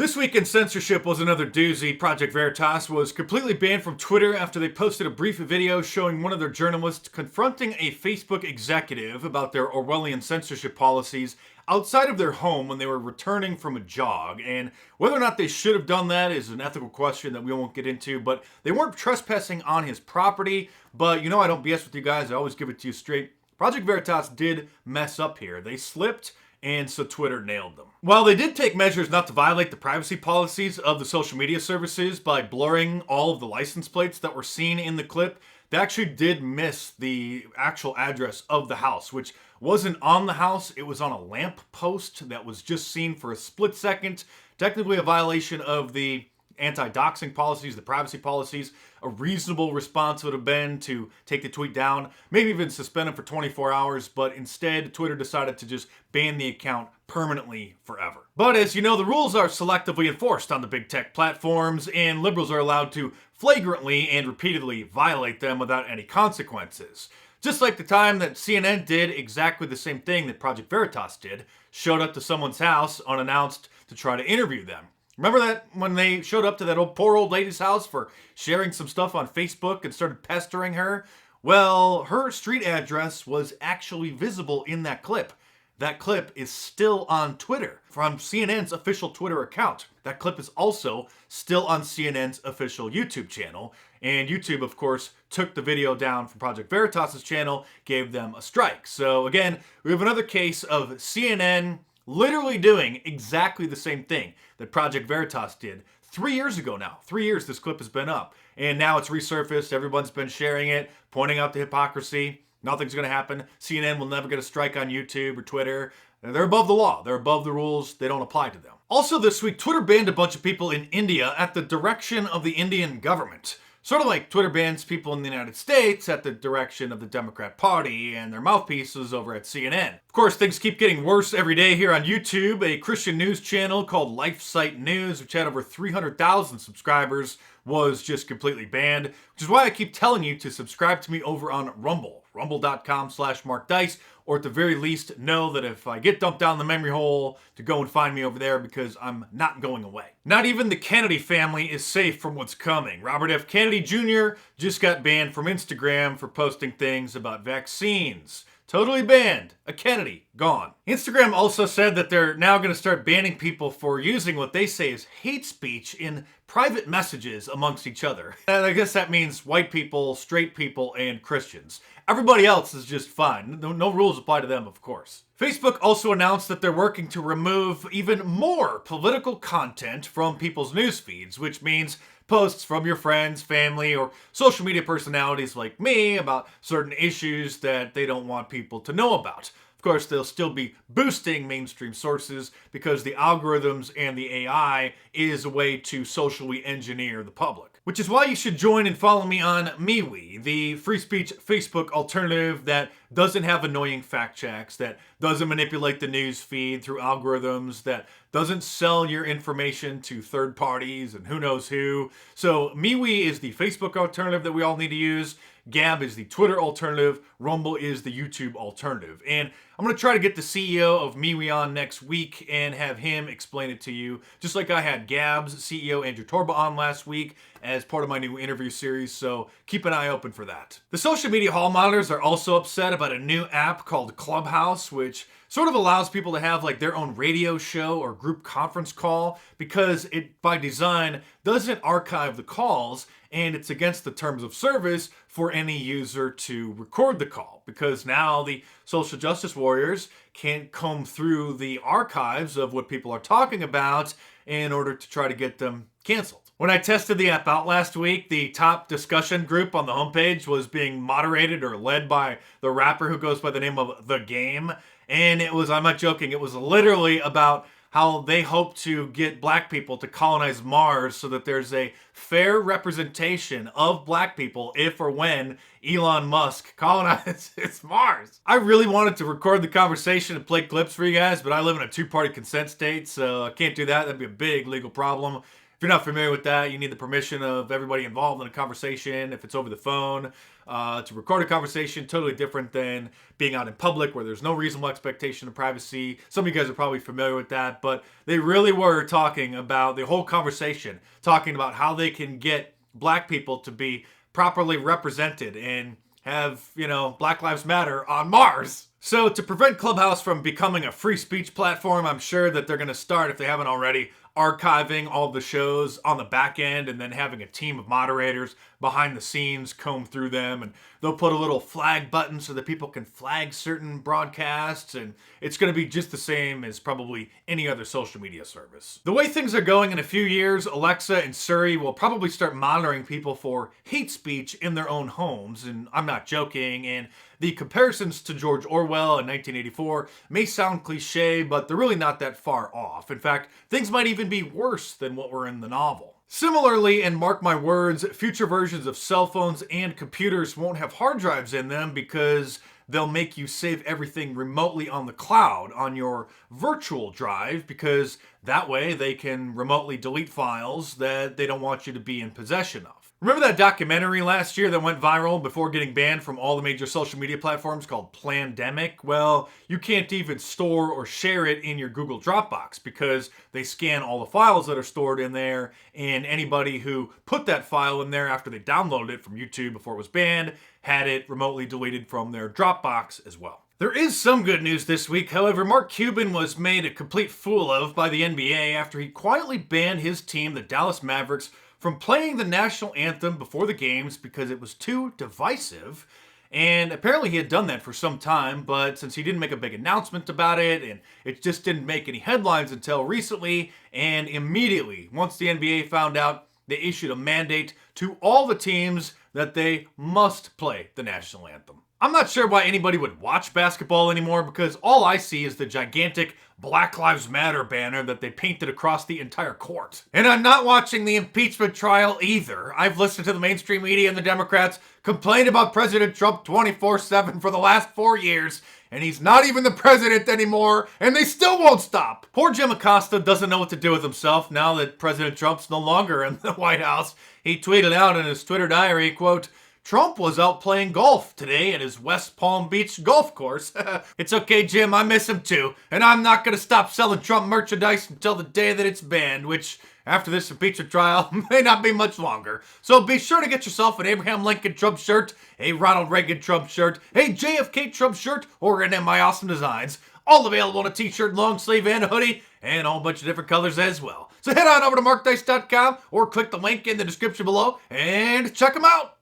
This weekend censorship was another doozy. Project Veritas was completely banned from Twitter after they posted a brief video showing one of their journalists confronting a Facebook executive about their Orwellian censorship policies outside of their home when they were returning from a jog. And whether or not they should have done that is an ethical question that we won't get into, but they weren't trespassing on his property. But you know, I don't BS with you guys. I always give it to you straight. Project Veritas did mess up here. They slipped, and so Twitter nailed them. While they did take measures not to violate the privacy policies of the social media services by blurring all of the license plates that were seen in the clip, they actually did miss the actual address of the house, which wasn't on the house. It was on a lamp post that was just seen for a split second. Technically a violation of the anti-doxing policies, the privacy policies. A reasonable response would have been to take the tweet down, maybe even suspend it for 24 hours, but instead Twitter decided to just ban the account permanently forever. But as you know, the rules are selectively enforced on the big tech platforms, and liberals are allowed to flagrantly and repeatedly violate them without any consequences. Just like the time that CNN did exactly the same thing that Project Veritas did, showed up to someone's house unannounced to try to interview them. Remember that when they showed up to that poor old lady's house for sharing some stuff on Facebook and started pestering her? Well, her street address was actually visible in that clip. That clip is still on Twitter from CNN's official Twitter account. That clip is also still on CNN's official YouTube channel. And YouTube, of course, took the video down from Project Veritas' channel, gave them a strike. So again, we have another case of CNN literally doing exactly the same thing that Project Veritas did 3 years ago now. 3 years this clip has been up. And now it's resurfaced. Everyone's been sharing it, pointing out the hypocrisy. Nothing's going to happen. CNN will never get a strike on YouTube or Twitter. They're above the law. They're above the rules. They don't apply to them. Also this week, Twitter banned a bunch of people in India at the direction of the Indian government. Sort of like Twitter bans people in the United States at the direction of the Democrat Party and their mouthpieces over at CNN. Of course, things keep getting worse every day here on YouTube. A Christian news channel called LifeSite News, which had over 300,000 subscribers, was just completely banned, which is why I keep telling you to subscribe to me over on Rumble, rumble.com/MarkDice, or at the very least know that if I get dumped down the memory hole, to go and find me over there because I'm not going away. Not even the Kennedy family is safe from what's coming. Robert F. Kennedy Jr. just got banned from Instagram for posting things about vaccines. Totally banned. A Kennedy, gone. Instagram also said that they're now going to start banning people for using what they say is hate speech in private messages amongst each other. And I guess that means white people, straight people, and Christians. Everybody else is just fine. No rules apply to them, of course. Facebook also announced that they're working to remove even more political content from people's news feeds, which means posts from your friends, family, or social media personalities like me about certain issues that they don't want people to know about. Of course, they'll still be boosting mainstream sources because the algorithms and the AI is a way to socially engineer the public. Which is why you should join and follow me on MeWe, the free speech Facebook alternative that doesn't have annoying fact checks, that doesn't manipulate the news feed through algorithms, that doesn't sell your information to third parties and who knows who. So MeWe is the Facebook alternative that we all need to use. Gab is the Twitter alternative. Rumble is the YouTube alternative. And I'm going to try to get the CEO of MeWe on next week and have him explain it to you, just like I had Gab's CEO Andrew Torba on last week as part of my new interview series, so keep an eye open for that. The social media hall monitors are also upset about a new app called Clubhouse, which sort of allows people to have like their own radio show or group conference call because it, by design, doesn't archive the calls, and it's against the terms of service for any user to record the call because now the social justice warriors can't comb through the archives of what people are talking about in order to try to get them canceled. When I tested the app out last week, the top discussion group on the homepage was being moderated or led by the rapper who goes by the name of The Game. And it was, I'm not joking, it was literally about how they hope to get black people to colonize Mars so that there's a fair representation of black people if or when Elon Musk colonizes Mars. I really wanted to record the conversation and play clips for you guys, but I live in a two-party consent state, so I can't do that. That'd be a big legal problem. If you're not familiar with that, you need the permission of everybody involved in a conversation. If it's over the phone, to record a conversation, totally different than being out in public where there's no reasonable expectation of privacy. Some of you guys are probably familiar with that, but they really were talking about the whole conversation, talking about how they can get black people to be properly represented and have, Black Lives Matter on Mars. So to prevent Clubhouse from becoming a free speech platform, I'm sure that they're going to start, if they haven't already, archiving all the shows on the back end and then having a team of moderators behind the scenes comb through them, and they'll put a little flag button so that people can flag certain broadcasts, and it's going to be just the same as probably any other social media service. The way things are going, in a few years, Alexa and Siri will probably start monitoring people for hate speech in their own homes, and I'm not joking, and the comparisons to George Orwell in 1984 may sound cliche, but they're really not that far off. In fact, things might even be worse than what were in the novel. Similarly, and mark my words, future versions of cell phones and computers won't have hard drives in them because they'll make you save everything remotely on the cloud on your virtual drive, because that way they can remotely delete files that they don't want you to be in possession of. Remember that documentary last year that went viral before getting banned from all the major social media platforms called Plandemic? Well, you can't even store or share it in your Google Dropbox because they scan all the files that are stored in there, and anybody who put that file in there after they downloaded it from YouTube before it was banned had it remotely deleted from their Dropbox as well. There is some good news this week, however. Mark Cuban was made a complete fool of by the NBA after he quietly banned his team, the Dallas Mavericks, from playing the national anthem before the games because it was too divisive. And apparently he had done that for some time, but since he didn't make a big announcement about it, and it just didn't make any headlines until recently, and immediately, once the NBA found out, they issued a mandate to all the teams that they must play the national anthem. I'm not sure why anybody would watch basketball anymore, because all I see is the gigantic Black Lives Matter banner that they painted across the entire court. And I'm not watching the impeachment trial either. I've listened to the mainstream media and the Democrats complain about President Trump 24/7 for the last 4 years, and he's not even the president anymore, and they still won't stop. Poor Jim Acosta doesn't know what to do with himself now that President Trump's no longer in the White House. He tweeted out in his Twitter diary, quote, "Trump was out playing golf today at his West Palm Beach golf course." It's okay, Jim, I miss him too. And I'm not going to stop selling Trump merchandise until the day that it's banned, which, after this impeachment trial, may not be much longer. So be sure to get yourself an Abraham Lincoln Trump shirt, a Ronald Reagan Trump shirt, a JFK Trump shirt, or an My Awesome Designs. All available in a t-shirt, long sleeve, and a hoodie, and a whole bunch of different colors as well. So head on over to markdice.com or click the link in the description below and check them out.